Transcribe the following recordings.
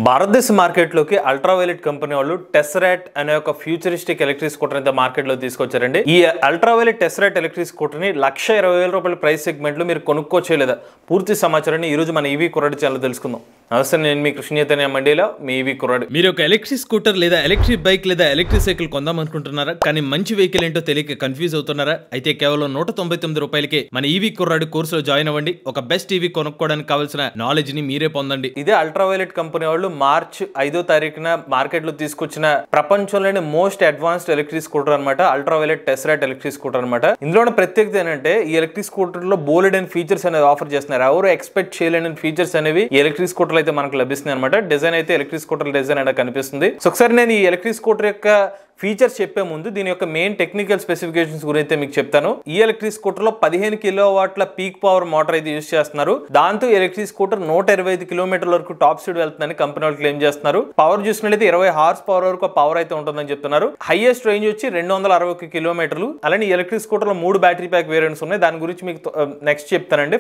భారతదేశ మార్కెట్లోకి ultraviolet company వాళ్ళు టెస్రాట్ అనే ఒక ఫ్యూచరిస్టిక్ ఎలక్ట్రిక్ స్కూటర్ అయితే మార్కెట్లో తీసుకొచ్చారండి. ఈ అల్ట్రావైలెట్ టెస్రాట్ ఎలక్ట్రిక్ స్కూటర్ని 1,20,000 రూపాయల ప్రైస్ సెగ్మెంట్లో మీరు కొనుక్కోవచ్చలేదా? పూర్తి సమాచారాన్ని ఈ రోజు మన ఈవీ కుర్రాడి ఛానల్ తెలుసుకుందాం. నమస్తే, నేను మీ కృష్ణ చైతన్య మండీలో మీ ఈవీ కుర్రాడి. మీరు ఒక ఎలక్ట్రిక్ స్కూటర్ లేదా ఎలక్ట్రిక్ బైక్ లేదా ఎలక్ట్రిక్ సైకిల్ కొందాం అనుకుంటున్నారా? కానీ మంచి వెహికల్ ఏంటో తెలియక కన్ఫ్యూజ్ అవుతున్నారా? అయితే కేవలం 199 రూపాయలకే మన ఈవీ కుర్రాడి కోర్సులో జాయిన్ అవ్వండి. ఒక బెస్ట్ ఈవీ కొనుక్కోవడానికి కావాల్సిన నాలెడ్జ్ ని మీరే పొందండి. ఇదే అల్ట్రావైలెట్ కంపెనీ వాళ్ళు మార్చ్ 5వ తారీఖున మార్కెట్ లో తీసుకొచ్చిన ప్రపంచంలోని మోస్ట్ అడ్వాన్స్డ్ ఎలక్ట్రిక్ స్కూటర్ అనమాట అల్ట్రావైలెట్ టెస్రాట్ ఎలక్ట్రిక్ స్కూటర్ అనమాట. ఇందులో ప్రత్యేకత ఏంటంటే ఈ ఎలక్ట్రిక్ స్కూటర్ లో బోల్డ్ అండ్ ఫీచర్స్ అనేది ఆఫర్ చేస్తున్నారు. ఎవరు ఎక్స్పెక్ట్ చేయలేని ఫీచర్స్ అనేవి ఈ ఎలక్ట్రిక్ స్కూటర్ అయితే మనకు లభిస్తున్నాయి అనమాట. డిజైన్ అయితే ఎలక్ట్రిక్ స్కూటర్ డిజైన్ అనేది కనిపిస్తుంది. సో ఒకసారి నేను ఈ ఎలక్ట్రిక్ స్కూటర్ యొక్క ఫీచర్స్ చెప్పే ముందు దీని యొక్క మెయిన్ టెక్నికల్ స్పెసిఫికేషన్స్ గురించి మీకు చెప్తాను. ఈ ఎలక్ట్రిక్ స్కూటర్ లో 15 కిలోవాట్ల పీక్ పవర్ మోటార్ అయితే యూజ్ చేస్తున్నారు. దాంతో ఎలక్ట్రిక్ స్కూటర్ 125 కిలోమీటర్ల వరకు టాప్ స్పీడ్ వెళ్తుందని కంపెనీ వాళ్ళు క్లెయిమ్ చేస్తున్నారు. పవర్ చూసినట్లయితే 20 హార్స్ పవర్ వరకు పవర్ అయితే ఉంటుందని చెప్తున్నారు. హైయెస్ట్ రేంజ్ వచ్చి 261 కిలోమీటర్లు. అలానే ఎలక్ట్రిక్ స్కూటర్ లో 3 బ్యాటరీ ప్యాక్ వేరియంట్స్ ఉన్నాయి. దాని గురించి మీకు నెక్స్ట్ చెప్తానండి.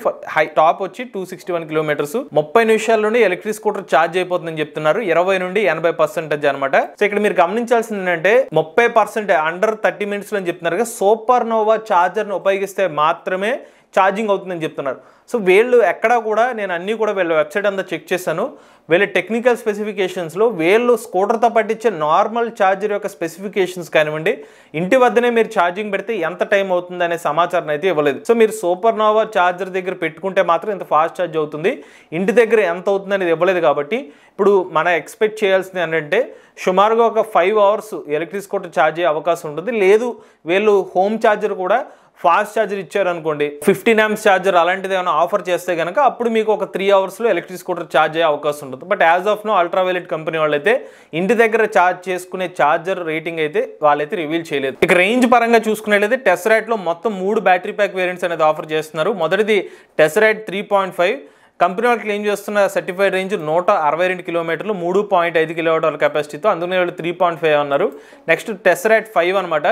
టాప్ వచ్చి 261 కిలోమీటర్స్. 30 నిమిషాల్లోనే ఎలక్ట్రిక్ స్కూటర్ ఛార్జ్ అయిపోతుందని చెప్తున్నారు. 20 నుండి 80% అనమాట. సో ఇక్కడ మీరు గమనించాల్సింది ఏంటంటే 30% అండర్ 30 మినిట్స్ అని చెప్తున్నారు. సూపర్ నోవా ఛార్జర్ ని ఉపయోగిస్తే మాత్రమే ఛార్జింగ్ అవుతుందని చెప్తున్నారు. సో వీళ్ళు ఎక్కడా కూడా నేను అన్ని కూడా వీళ్ళ వెబ్సైట్ అంతా చెక్ చేశాను. వీళ్ళ టెక్నికల్ స్పెసిఫికేషన్స్లో వీళ్ళు స్కూటర్తో పట్టించే నార్మల్ ఛార్జర్ యొక్క స్పెసిఫికేషన్స్ కానివ్వండి, ఇంటి వద్దనే మీరు ఛార్జింగ్ పెడితే ఎంత టైం అవుతుంది అనే సమాచారం అయితే ఇవ్వలేదు. సో మీరు సూపర్ నోవా ఛార్జర్ దగ్గర పెట్టుకుంటే మాత్రం ఇంత ఫాస్ట్ ఛార్జ్ అవుతుంది, ఇంటి దగ్గర ఎంత అవుతుంది అనేది ఇవ్వలేదు. కాబట్టి ఇప్పుడు మనం ఎక్స్పెక్ట్ చేయాల్సింది ఏంటంటే సుమారుగా ఒక 5 అవర్స్ ఎలక్ట్రిక్ స్కూటర్ ఛార్జ్ అయ్యే అవకాశం ఉంటుంది. లేదు వీళ్ళు హోమ్ ఛార్జర్ కూడా ఫాస్ట్ ఛార్జర్ ఇచ్చారు అనుకోండి, 15 amps ఛార్జర్ అలాంటిది ఏమైనా ఆఫర్ చేస్తే కనుక అప్పుడు మీకు ఒక 3 అవర్స్లో ఎలక్ట్రిక్ స్కూటర్ ఛార్జ్ అయ్యే అవకాశం ఉంటుంది. But as of now ultraviolet company వాళ్ళైతే ఇంటి దగ్గర ఛార్జ్ చేసుకునే ఛార్జర్ రేటింగ్ అయితే వాళ్ళైతే రివీల్ చేయలేదు. ఇక రేంజ్ పరంగా చూసుకున్నట్లయితే టెస్రాట్ లో మొత్తం 3 బ్యాటరీ ప్యాక్ వేరియంట్స్ అనేది ఆఫర్ చేస్తున్నారు. మొదటిది టెస్రాట్ 3.5. కంపెనీ వాళ్ళు క్లెయిమ్ చేస్తున్న సర్టిఫైడ్ రేంజ్ 162 కిలోమీటర్లు, 3.5 కిలోవాట్ కెపాసిటీతో. అందుకనే వాళ్ళు 3.5 అన్నారు. నెక్స్ట్ టెస్రాట్ 5 అనమాట.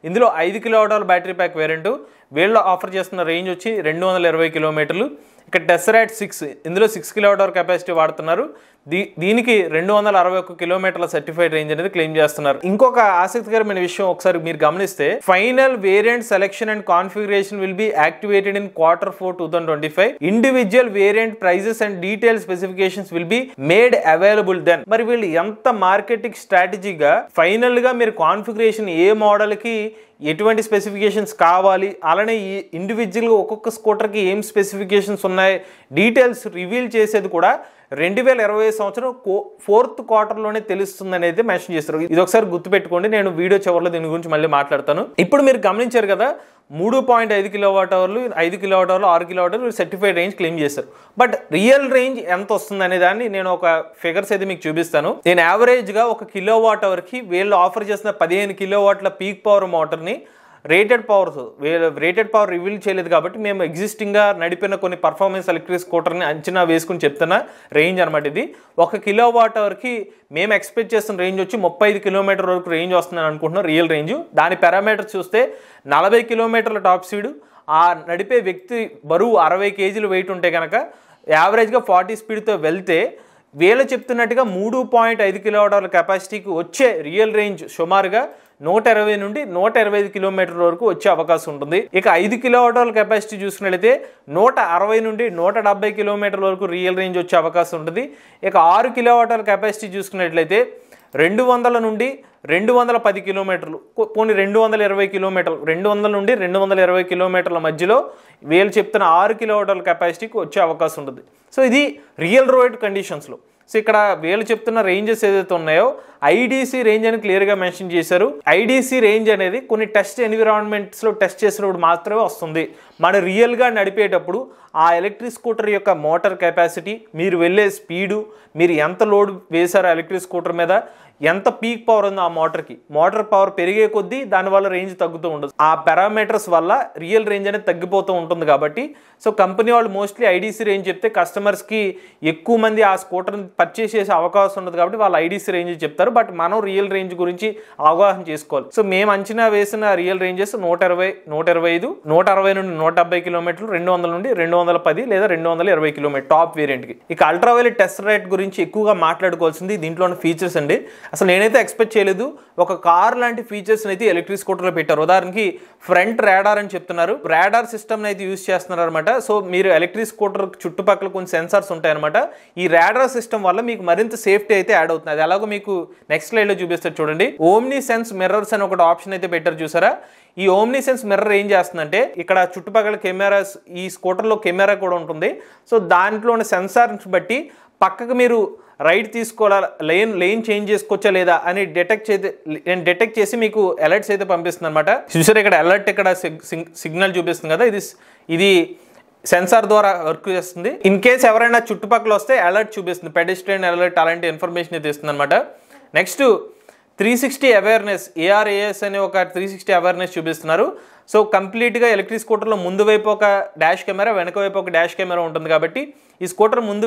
ఇందులో 5 కిలోవాట్ బ్యాటరీ ప్యాక్ వేరియంట్. వీళ్ళు ఆఫర్ చేస్తున్న రేంజ్ వచ్చి 220 కిలోమీటర్లు. ఇక టెస్రాట్ 6, ఇందులో 6 కిలోవాట్ కెపాసిటీ వాడుతున్నారు. దీనికి 261 కిలోమీటర్ల సర్టిఫైడ్ రేంజ్ అనేది క్లెయిమ్ చేస్తున్నారు. ఇంకొక ఆసక్తికరమైన విషయం ఒకసారి మీరు గమనిస్తే final variant selection and configuration will be activated in Q4 2025. Individual variant prices and detail specifications will be made available then. మరి వీళ్ళు ఎంత మార్కెటింగ్ స్ట్రాటజీగా ఫైనల్ గా మీరు కాన్ఫిగరేషన్ ఏ మోడల్ కి ఎటువంటి స్పెసిఫికేషన్స్ కావాలి, అలానే ఈ ఇండివిజువల్గా ఒక్కొక్క స్కూటర్కి ఏం స్పెసిఫికేషన్స్ ఉన్నాయి డీటెయిల్స్ రివీల్ చేసేది కూడా 2020 సంవత్సరం 4th క్వార్టర్లోనే తెలుస్తుంది అనేది మెన్షన్ చేస్తారు. ఇది ఒకసారి గుర్తుపెట్టుకోండి. నేను వీడియో చివరిలో దీని గురించి మళ్ళీ మాట్లాడతాను. ఇప్పుడు మీరు గమనించారు కదా, 3.5 కిలోవాట్ అవర్లు, 5 కిలోవాట్ అవర్లు, 6 కిలోవాట్ అవర్లు సర్టిఫైడ్ రేంజ్ క్లెయిమ్ చేస్తారు. బట్ రియల్ రేంజ్ ఎంత వస్తుంది అనే దాన్ని నేను ఒక ఫిగర్స్ అయితే మీకు చూపిస్తాను. నేను యావరేజ్గా 1 కిలోవాట్ అవర్కి వీళ్ళు ఆఫర్ చేసిన 15 కిలోవాట్ల పీక్ పవర్ మోటార్ని రేటెడ్ పవర్ రివీల్ చేయలేదు కాబట్టి మేము ఎగ్జిస్టింగ్గా నడిపిన కొన్ని పర్ఫార్మెన్స్ ఎలక్ట్రిక్ స్కూటర్ని అంచనా వేసుకుని చెప్తున్న రేంజ్ అనమాట ఇది. 1 కిలోవాట్ అవర్కి మేము ఎక్స్పెక్ట్ చేస్తున్న రేంజ్ వచ్చి 35 కిలోమీటర్ వరకు రేంజ్ వస్తుందని అనుకుంటున్నాం రియల్ రేంజ్. దాని పారామీటర్స్ చూస్తే 40 కిలోమీటర్ల టాప్ స్పీడ్, ఆ నడిపే వ్యక్తి బరువు 60 కేజీలు వెయిట్ ఉంటే కనుక యావరేజ్గా 40 స్పీడ్తో వెళ్తే వీళ్ళు చెప్తున్నట్టుగా 3.5 కిలోవాట్ కెపాసిటీకి వచ్చే రియల్ రేంజ్ సుమారుగా 120 నుండి 125 కిలోమీటర్ల వరకు వచ్చే అవకాశం ఉంటుంది. ఇక 5 కిలోవాట్ కెపాసిటీ చూసుకున్నట్లయితే 160 నుండి 170 కిలోమీటర్ల వరకు రియల్ రేంజ్ వచ్చే అవకాశం ఉంటుంది. ఇక 6 కిలోవాట్ కెపాసిటీ చూసుకున్నట్లయితే 200 నుండి 210 కిలోమీటర్లు, పోనీ 220 కిలోమీటర్లు, 200 నుండి 220 కిలోమీటర్ల మధ్యలో వీళ్ళు చెప్తున్న 6 కిలోవాట్ కెపాసిటీకి వచ్చే అవకాశం ఉంటుంది. సో ఇది రియల్ రోడ్ కండిషన్స్లో. సో ఇక్కడ వీళ్ళు చెప్తున్న రేంజెస్ ఏదైతే ఉన్నాయో ఐడిసి రేంజ్ అని క్లియర్గా మెన్షన్ చేశారు. ఐడిసి రేంజ్ అనేది కొన్ని టెస్ట్ ఎన్విరాన్మెంట్స్లో టెస్ట్ చేసినప్పుడు మాత్రమే వస్తుంది. మన రియల్గా నడిపేటప్పుడు ఆ ఎలక్ట్రిక్ స్కూటర్ యొక్క మోటార్ కెపాసిటీ, మీరు వెళ్ళే స్పీడు, మీరు ఎంత లోడ్ వేశారో ఎలక్ట్రిక్ స్కూటర్ మీద, ఎంత పీక్ పవర్ ఉందో ఆ మోటార్ పవర్ పెరిగే కొద్దీ దానివల్ల రేంజ్ తగ్గుతూ ఉండదు. ఆ పారామీటర్స్ వల్ల రియల్ రేంజ్ అనేది తగ్గిపోతూ ఉంటుంది. కాబట్టి సో కంపెనీ వాళ్ళు మోస్ట్లీ ఐడీసీ రేంజ్ చెప్తే కస్టమర్స్కి ఎక్కువ మంది ఆ స్కూటర్ని పర్చేస్ చేసే అవకాశం ఉండదు కాబట్టి వాళ్ళు ఐడీసీ రేంజ్ చెప్తారు. బట్ మనం రియల్ రేంజ్ గురించి అవగాహన చేసుకోవాలి. సో మేము అంచనా వేసిన రియల్ రేంజెస్ 120, 125, 160 నుండి 170 కిలోమీటర్లు, 200 నుండి 210 లేదా 220 కిలోమీటర్ టాప్ వేరియంట్కి. ఇక అల్ట్రావైలెట్ టెస్ట్ రైట్ గురించి ఎక్కువగా మాట్లాడుకోవాల్సింది దీంట్లోని ఫీచర్స్ అండి. అసలు నేనైతే ఎక్స్పెక్ట్ చేయలేదు. ఒక కార్ లాంటి ఫీచర్స్ అయితే ఎలక్ట్రిక్ స్కూటర్లో పెట్టారు. ఉదాహరణకి ఫ్రంట్ రాడార్ అని చెప్తున్నారు. రాడార్ సిస్టమ్ అయితే యూజ్ చేస్తున్నారు అనమాట. సో మీరు ఎలక్ట్రిక్ స్కూటర్ చుట్టుపక్కల కొన్ని సెన్సార్స్ ఉంటాయన్నమాట. ఈ రాడార్ సిస్టమ్ వల్ల మీకు మరింత సేఫ్టీ అయితే యాడ్ అవుతుంది. అది ఎలాగో మీకు నెక్స్ట్ స్లైడ్ లో చూపిస్తారు చూడండి. ఓమ్ని సెన్స్ మిర్రర్స్ అని ఒకటి ఆప్షన్ అయితే పెట్టారు చూసారా. ఈ ఓమ్ని సెన్స్ మిర్రర్ ఏం చేస్తుందంటే ఇక్కడ చుట్టుపక్కల కెమెరాస్, ఈ స్కూటర్లో కెమెరా కూడా ఉంటుంది. సో దాంట్లోని సెన్సార్స్ బట్టి పక్కకు మీరు రైట్ తీసుకోవాలా, లేన్ చేంజ్ చేసుకోవచ్చా లేదా అని డిటెక్ట్ చేసి మీకు అలర్ట్స్ అయితే పంపిస్తుంది అనమాట. చూసారు ఇక్కడ అలర్ట్, ఇక్కడ సిగ్నల్ చూపిస్తుంది కదా, ఇది సెన్సార్ ద్వారా వర్క్ చేస్తుంది. ఇన్ కేస్ ఎవరైనా చుట్టుపక్కల వస్తే అలర్ట్ చూపిస్తుంది, పెడెస్ట్రియన్ అలర్ట్ అలాంటి ఇన్ఫర్మేషన్ అయితే ఇస్తుంది అనమాట. నెక్స్ట్ 360 అవేర్నెస్, ARAS అనే ఒక 360 అవేర్నెస్ చూపిస్తున్నారు. సో కంప్లీట్గా ఎలక్ట్రిక్ స్కూటర్లో ముందు వైపు ఒక డాష్ కెమెరా, వెనక వైపు ఒక డాష్ కెమెరా ఉంటుంది. కాబట్టి ఈ స్కూటర్ ముందు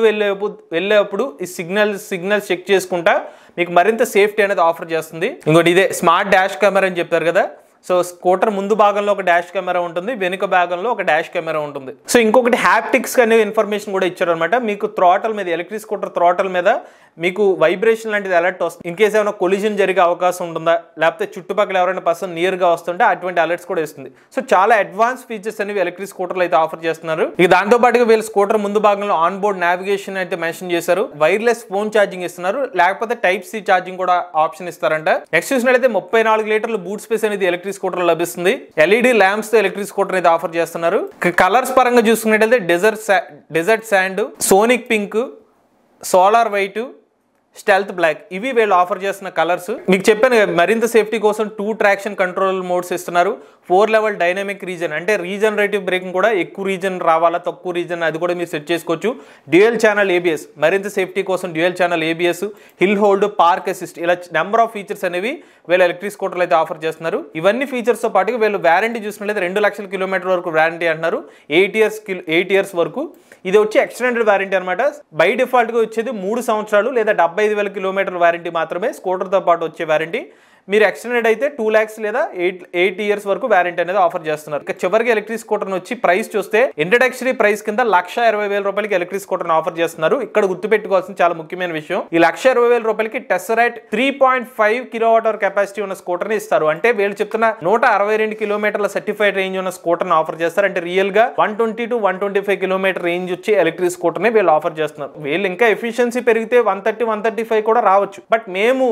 వెళ్ళేప్పుడు ఈ సిగ్నల్స్ చెక్ చేసుకుంటా మీకు మరింత సేఫ్టీ అనేది ఆఫర్ చేస్తుంది. ఇంకోటి ఇదే స్మార్ట్ డాష్ కెమెరా అని చెప్పారు కదా. సో స్కూటర్ ముందు భాగంలో ఒక డాష్ కెమెరా ఉంటుంది, వెనుక భాగంలో ఒక డాష్ కెమెరా ఉంటుంది. సో ఇంకొకటి హ్యాప్టిక్స్ అనే ఇన్ఫర్మేషన్ కూడా ఇచ్చారు అనమాట. మీకు థ్రాటల్ మీద, ఎలక్ట్రిక్ స్కూటర్ థ్రాటల్ మీద మీకు వైబ్రేషన్ లాంటిది అలర్ట్ వస్తుంది. ఇన్ కేసు ఏమైనా కొలిజన్ జరిగే అవకాశం ఉంటుందా, లేకపోతే చుట్టుపక్కల ఎవరైనా పర్సన్ నియర్గా వస్తుంటే అటువంటి అలర్ట్స్ కూడా ఇస్తుంది. సో చాలా అడ్వాన్స్ ఫీచర్స్ అనేవి ఎలక్ట్రిక్ స్కూటర్లు అయితే ఆఫర్ చేస్తున్నారు. ఇక దాంతో పాటుగా వీళ్ళు స్కూటర్ ముందు భాగంలో ఆన్ బోర్డ్ నావిగేషన్ అయితే మెన్షన్ చేశారు. వైర్లెస్ ఫోన్ ఛార్జింగ్ ఇస్తున్నారు, లేకపోతే Type-C ఛార్జింగ్ కూడా ఆప్షన్ ఇస్తారంట. నెక్స్ట్ చూసినట్లయితే 34 లీటర్ల బూట్ స్పేస్ అనేది ఎలక్ట్రిక్ స్కూటర్ లభిస్తుంది. LED ల్యాంప్స్ తో ఎలక్ట్రిక్ స్కూటర్ అయితే ఆఫర్ చేస్తున్నారు. కలర్స్ పరంగా చూసుకున్నట్లయితే desert sand, sonic pink, solar white, stealth black, ఇవి వీళ్ళు ఆఫర్ చేస్తున్న కలర్స్. మీకు చెప్పాను మరింత సేఫ్టీ కోసం 2 ట్రాక్షన్ కంట్రోల్ మోడ్స్ ఇస్తున్నారు. 4 లెవెల్ డైనమిక్ రీజన్, అంటే రీజనరేటివ్ బ్రేకింగ్ కూడా ఎక్కువ రీజన్ రావాలా తక్కువ రీజన్ అది కూడా మీరు సెట్ చేసుకోవచ్చు. డ్యూయల్ ఛానల్ ABS, మరింత సేఫ్టీ కోసం dual channel ABS, hill hold, park assist, ఇలా నెంబర్ ఆఫ్ ఫీచర్స్ అనేవి వీళ్ళు ఎలక్ట్రిక్ స్కూటర్లు అయితే ఆఫర్ చేస్తున్నారు. ఇవన్నీ ఫీచర్స్ తో పాటుగా వీళ్ళు వారంటీ చూసినట్లయితే 2 లక్షల కిలోమీటర్ వరకు వారంటీ అంటున్నారు. 8 ఇయర్స్ వరకు. ఇది వచ్చి ఎక్స్టెండెడ్ వారంటీ అనమాట. బై డిఫాల్ట్ గా వచ్చేది 3 సంవత్సరాలు లేదా 75,000 కిలోమీటర్ల వారంటీ మాత్రమే స్కూటర్తో పాటు వచ్చే వారంటీ. మీరు ఎక్స్టెండెడ్ అయితే 2 lakhs లేదా 8 years వరకు వారంటీ అనేది ఆఫర్ చేస్తున్నారు. ఇక చివరికి ఎలక్ట్రిక్ స్కూటర్ వచ్చి ప్రైస్ చూస్తే ఇంట్రడక్టరీ ప్రైస్ కింద 1,20,000 రూపాయలకి ఎలక్ట్రిక్ స్కూటర్ ఆఫర్ చేస్తున్నారు. ఇక్కడ గుర్తుపెట్టుకోవాల్సిన చాలా ముఖ్యమైన విషయం, ఈ 1,20,000 రూపాయలకి టెస్సరైట్ 3.5 kWh కెపాసిటీ ఉన్న స్కూటర్ ని ఇస్తారు. అంటే వీళ్ళు చెప్తున్న 162 కిలోమీటర్ల సర్టిఫైడ్ రేంజ్ ఉన్న స్కూటర్ ఆఫర్ చేస్తారు. అంటే రియల్ గా 120 to 125 కిలోమీటర్ రేంజ్ వచ్చి ఎలక్ట్రిక్ స్కూటర్ ని వీళ్ళు ఆఫర్ చేస్తున్నారు. వీళ్ళు ఇంకా ఎఫిషియన్సీ పెరిగితే 130, 135 కూడా రావచ్చు. బట్ మేము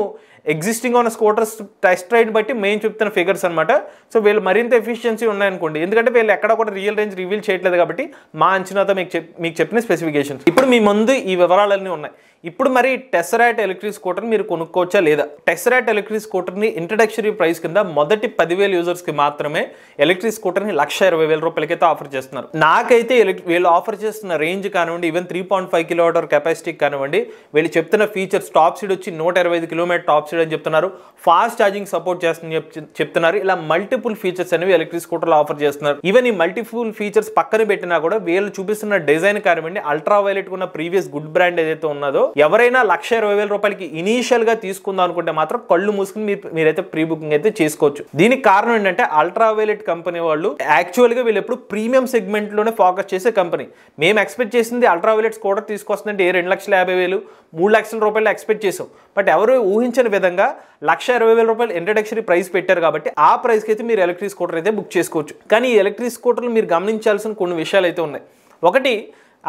ఎగ్జిస్టింగ్ ఉన్న స్కూటర్స్ టెస్ట్ రైడ్ బట్టి మేము చెప్తున్న ఫిగర్స్ అనమాట. సో వీళ్ళు మరింత ఎఫిషియన్సీ ఉన్నాయనుకోండి, ఎందుకంటే వీళ్ళు ఎక్కడ కూడా రియల్ రేంజ్ రివీల్ చేయట్లేదు కాబట్టి మా అంచనాతో మీకు చెప్పిన స్పెసిఫికేషన్స్. ఇప్పుడు మీ ముందు ఈ వివరాలన్నీ ఉన్నాయి. ఇప్పుడు మరి టెస్సరైట్ ఎలక్ట్రిక్ స్కూటర్ మీరు కొనుక్కోవచ్చా లేదా? టెస్సరైట్ ఎలక్ట్రిక్ స్కూటర్ని ఇంట్రడక్టరీ ప్రైస్ కింద మొదటి 10,000 యూజర్స్కి మాత్రమే ఎలక్ట్రిక్ స్కూటర్ని 1,20,000 రూపాయలకైతే ఆఫర్ చేస్తున్నారు. నాకైతే వీళ్ళు ఆఫర్ చేస్తున్న రేంజ్ కానివ్వండి, ఈవెన్ 3.5 kWh కెపాసిటీ కానివ్వండి, వీళ్ళు చెప్తున్న ఫీచర్స్ టాప్ స్పీడ్ వచ్చి 125 కిలోమీటర్ టాప్ స్పీడ్ అని చెప్తున్నారు. ఫాస్ట్ ఛార్జింగ్ సపోర్ట్ చేస్తుందని చెప్తున్నారు. ఇలా మల్టిపుల్ ఫీచర్స్ అనేవి ఎలక్ట్రిక్ స్కూటర్లో ఆఫర్ చేస్తున్నారు. ఈవెన్ ఈ మల్టిపుల్ ఫీచర్స్ పక్కన పెట్టినా కూడా వీళ్ళు చూపిస్తున్న డిజైన్ కానివ్వండి, అల్ట్రా వైలెట్ ఉన్న ప్రీవియస్ గుడ్ బ్రాండ్ ఏదైతే ఉన్నదో, ఎవరైనా 1,20,000 రూపాయలకి ఇనీషియల్ గా తీసుకుందాం అనుకుంటే మాత్రం కళ్ళు మూసుకుని మీరైతే ప్రీ బుకింగ్ అయితే చేసుకోవచ్చు. దీనికి కారణం ఏంటంటే అల్ట్రా వైలెట్ కంపెనీ వాళ్ళు యాక్చువల్ గా వీళ్ళు ఎప్పుడు ప్రీమియం సెగ్మెంట్ లోనే ఫోకస్ చేసే కంపెనీ. మేము ఎక్స్పెక్ట్ చేసింది అల్ట్రా వైలెట్ స్కూటర్ తీసుకొస్తుందంటే 2,50,000, 3 లక్షల రూపాయలు ఎక్స్పెక్ట్ చేసాం. బట్ ఎవరు ఊహించని విధంగా 1,20,000 రూపాయలు ఇంట్రడక్టరీ ప్రైస్ పెట్టారు. కాబట్టి ఆ ప్రైస్ కి అయితే మీరు ఎలక్ట్రిక్ స్కూటర్ అయితే బుక్ చేసుకోవచ్చు. కానీ ఈ ఎలక్ట్రిక్ స్కూటర్లు మీరు గమనించాల్సిన కొన్ని విషయాలు అయితే ఉన్నాయి. ఒకటి,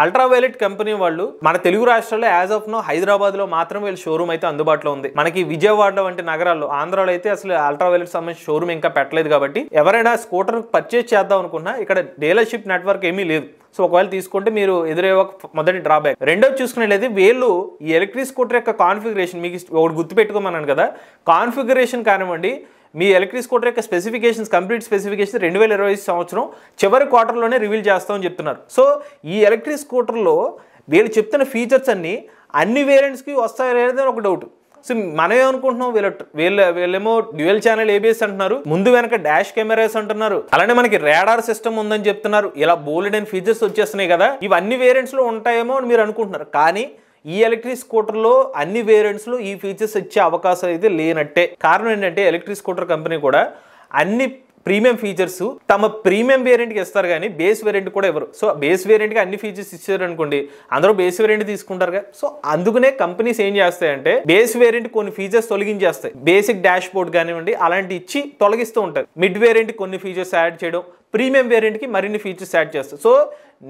అల్ట్రా వైలెట్ కంపెనీ వాళ్ళు మన తెలుగు రాష్ట్రాల్లో యాజ్ ఆఫ్ నో హైదరాబాద్ లో మాత్రం వీళ్ళ షోరూమ్ అయితే అందుబాటులో ఉంది. మనకి విజయవాడలో వంటి నగరాల్లో, ఆంధ్రాలో అయితే అసలు అల్ట్రా వైలెట్ సంబంధించిన షోరూమ్ ఇంకా పెట్టలేదు. కాబట్టి ఎవరైనా స్కూటర్ పర్చేస్ చేద్దాం అనుకున్నా ఇక్కడ డీలర్షిప్ నెట్వర్క్ ఏమీ లేదు. సో ఒకవేళ తీసుకుంటే మీరు ఎదురే ఒక మొదటి డ్రాబ్యాక్. రెండోది చూసుకున్నట్లయితే వీళ్ళు ఈ ఎలక్ట్రిక్ స్కూటర్ యొక్క కాన్ఫిగరేషన్, మీకు ఒకటి గుర్తుపెట్టుకోమన్నాను కదా, కాన్ఫిగరేషన్ కానివ్వండి, మీ ఎలక్ట్రిక్ స్కూటర్ యొక్క స్పెసిఫికేషన్స్, కంప్లీట్ స్పెసిఫికేషన్ 2020 సంవత్సరం చివరి క్వార్టర్లోనే రివీల్ చేస్తామని చెప్తున్నారు. సో ఈ ఎలక్ట్రిక్ స్కూటర్లో వీళ్ళు చెప్తున్న ఫీచర్స్ అన్ని వేరియంట్స్కి వస్తాయో లేదని ఒక డౌట్. సో మనం ఏమనుకుంటున్నాం, వీళ్ళేమో డ్యూయల్ ఛానల్ ఏబిఎస్ అంటున్నారు, ముందు వెనక డాష్ కెమెరాస్ అంటున్నారు, అలానే మనకి రాడార్ సిస్టమ్ ఉందని చెప్తున్నారు, ఇలా బోల్డ్ అండ్ ఫీచర్స్ వచ్చేస్తున్నాయి కదా, ఇవన్నీ వేరియంట్స్ లో ఉంటాయేమో అని మీరు అనుకుంటున్నారు. కానీ ఈ ఎలక్ట్రిక్ స్కూటర్లో అన్ని వేరియంట్స్లో ఈ ఫీచర్స్ ఇచ్చే అవకాశం అయితే లేనట్టే. కారణం ఏంటంటే ఎలక్ట్రిక్ స్కూటర్ కంపెనీ కూడా అన్ని ప్రీమియం ఫీచర్స్ తమ ప్రీమియం వేరియంట్కి ఇస్తారు కానీ బేస్ వేరియంట్ కూడా ఇవ్వరు. సో బేస్ వేరియంట్కి అన్ని ఫీచర్స్ ఇచ్చారు అనుకోండి, అందరూ బేస్ వేరియంట్ తీసుకుంటారుగా. సో అందుకనే కంపెనీస్ ఏం చేస్తాయంటే బేస్ వేరియంట్ కొన్ని ఫీచర్స్ తొలగించేస్తాయి, బేసిక్ డాష్ బోర్డ్ కానివ్వండి అలాంటి ఇచ్చి తొలగిస్తూ ఉంటారు. మిడ్ వేరియంట్ కొన్ని ఫీచర్స్ యాడ్ చేయడం, ప్రీమియం వేరియంట్కి మరిన్ని ఫీచర్స్ యాడ్ చేస్తారు. సో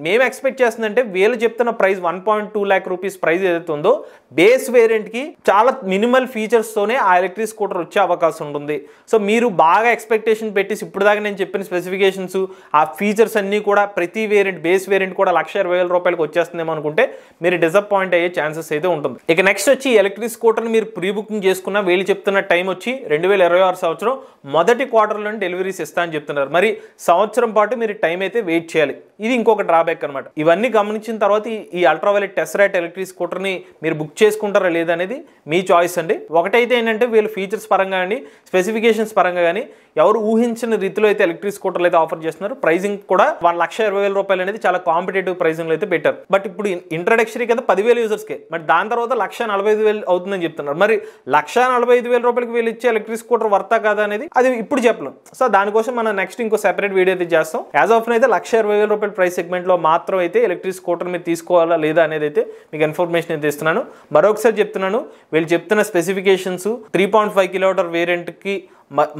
మేము ఎక్స్పెక్ట్ చేస్తుందంటే వీళ్ళు చెప్తున్న ప్రైస్ 1.2 lakh రూపీస్ ప్రైస్ ఏదైతే ఉందో బేస్ వేరియంట్కి చాలా మినిమల్ ఫీచర్స్తోనే ఆ ఎలక్ట్రిక్ స్కూటర్ వచ్చే అవకాశం ఉంటుంది. సో మీరు బాగా ఎక్స్పెక్టేషన్ పెట్టేసి ఇప్పుడు దాకా నేను చెప్పిన స్పెసిఫికేషన్స్ ఆ ఫీచర్స్ అన్నీ కూడా ప్రతి వేరియంట్ బేస్ వేరియంట్ కూడా 1,20,000 రూపాయలకి వచ్చేస్తుందేమో అనుకుంటే మీరు డిసప్పాయింట్ అయ్యే ఛాన్సెస్ అయితే ఉంటుంది. ఇక నెక్స్ట్ వచ్చి ఎలక్ట్రిక్ స్కూటర్ని మీరు ప్రీ బుకింగ్ చేసుకున్న వీళ్ళు చెప్తున్న టైం వచ్చి 2026 సంవత్సరం మొదటి క్వార్టర్లోనే డెలివరీస్ ఇస్తా అని చెప్తున్నారు. మరి సంవత్సరం పాటు మీరు టైం అయితే వెయిట్ చేయాలి. ఇది ఇంకొక డ్రాబ్యాక్ అనమాట. ఇవన్నీ గమనించిన తర్వాత ఈ అల్ట్రావైలెట్ టెస్రాట్ ఎలక్ట్రిక్ స్కూటర్ని మీరు బుక్ చేసుకుంటారా లేదా అనేది మీ చాయిస్ అండి. ఒకటైతే ఏంటంటే వీళ్ళు ఫీచర్స్ పరంగా కానీ స్పెసిఫికేషన్స్ పరంగా కానీ ఎవరు ఊహించిన రీతిలో అయితే ఎలక్ట్రిక్ స్కూటర్లు అయితే ఆఫర్ చేస్తున్నారు. ప్రైజింగ్ కూడా 1,20,000 రూపాయలు అనేది చాలా కాంపిటేటివ్ ప్రైజింగ్ అయితే పెట్టారు. బట్ ఇప్పుడు ఇంట్రడక్షరీ కదా 10,000 యూజర్స్కే, బట్ దాని తర్వాత 1,45,000 అవుతుందని చెప్తున్నారు. మరి 1,45,000 రూపాయలకి వీళ్ళు ఇచ్చే ఎలక్ట్రిక్ స్కూటర్ వర్తా కాదా అనేది అది ఇప్పుడు చెప్పలేం. సో దానికోసం మనం నెక్స్ట్ ఇంకో సెపరేట్ వీడియో అయితే చేస్తాం. యాజ్ ఆఫ్ అయితే 1,20,000 రూపాయల ప్రైస్ సెగ్మెంట్ లో మాత్రం అయితే ఎలక్ట్రిక్ స్కూటర్ మీరు తీసుకోవాలా లేదా అనేది అయితే మీకు ఇన్ఫర్మేషన్ అయితే ఇస్తున్నాను. మరొకసారి చెప్తున్నాను, వీళ్ళు చెప్తున్న స్పెసిఫికేషన్స్ 3.5 కిలోమీటర్ వేరియంట్ కి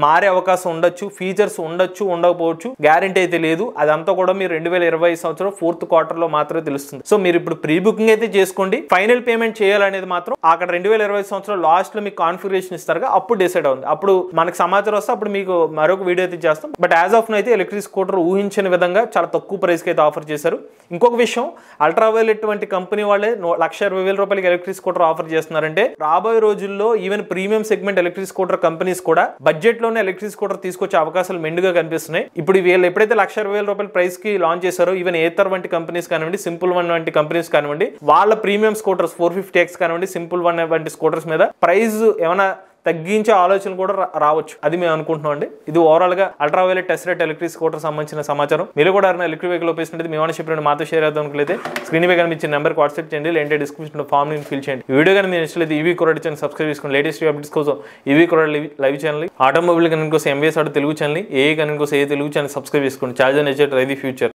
మారే అవకాశం ఉండొచ్చు, ఫీచర్స్ ఉండొచ్చు ఉండకపోవచ్చు, గ్యారంటీ అయితే లేదు. అదంతా కూడా మీరు 2025 సంవత్సరం 4th క్వార్టర్ లో మాత్రమే తెలుస్తుంది. సో మీరు ఇప్పుడు ప్రీ బుకింగ్ అయితే చేసుకోండి, ఫైనల్ పేమెంట్ చేయాలనేది మాత్రం అక్కడ 2025 సంవత్సరం లాస్ట్ లో మీకు కాన్ఫిగరేషన్ ఇస్తారుగా అప్పుడు డిసైడ్ అవుతుంది. అప్పుడు మనకు సమాచారం వస్తే అప్పుడు మీకు మరొక వీడియో అయితే చేస్తాం. బట్ యాజ్ ఆఫ్ అయితే ఎలక్ట్రిక్ స్కూటర్ ఊహించిన విధంగా చాలా తక్కువ ప్రైస్ కి అయితే ఆఫర్ చేశారు. ఇంకొక విషయం, అల్ట్రావైలెట్ వంటి కంపెనీ వాళ్ళే 1,20,000 రూపాయలకి ఎలక్ట్రిక్ స్కూటర్ ఆఫర్ చేస్తున్నారంటే రాబోయే రోజుల్లో even premium segment electric scooter companies కూడా బడ్జెట్ లోనే ఎలక్ట్రిక్ స్కూటర్ తీసుకొచ్చే అవకాశాలు మెండుగా కనిపిస్తున్నాయి. ఇప్పుడు వీళ్ళు ఎప్పుడైతే 1,20,000 రూపాయల ప్రైస్ కి లాంచ్ చేశారో ఈవెన్ ఏతర్ వంటి కంపెనీస్ కానివ్వండి, సింపుల్ వన్ వంటి కంపెనీస్ కానివ్వండి, వాళ్ళ ప్రీమియం స్కూటర్స్ 450X కానివ్వండి, సింపుల్ వన్ వంటి స్కూటర్స్ మీద ప్రైస్ ఏమైనా తగ్గించే ఆలోచన కూడా రావచ్చు. అది మేము అనుకుంటున్నాం అండి. ఇది ఓవరాల్ గా అల్ట్రావైలెట్ టెస్రాట్ ఎలక్ట్రిక్ స్కూటర్ సంబంధించిన సమాచారం. మీరు కూడా ఎలక్ట్రిక్ వెహికల్ ఉపయోగిస్తున్నది మేము చెప్పినట్టు మాతో షేర్ చేద్దాం అనుకుంటే స్క్రీన్ మీద కనిపించిన నెంబర్కి వాట్సాప్ చేయండి, లేదంటే డిస్క్రిప్షన్ ఫామ్ ని ఫిల్ చేయండి. ఈ వీడియో కానీ మీరు ఇష్టం ఈవీ కొరడ్ ఛానల్ సబ్స్క్రైబ్ చేసుకోండి. లేటెస్ట్ అప్డేట్స్ కోసం ఈవీ కొరడ్ లైవ్ ఛానల్, ఆటోమొబైల్ కనుక కోసం ఎంబీఎస్ ఆటో తెలుగు ఛానల్, ఏ కనుక కోసం ఏ తెలుగు ఛానల్ సబ్స్క్రైబ్ చేసుకోండి. Charge and future.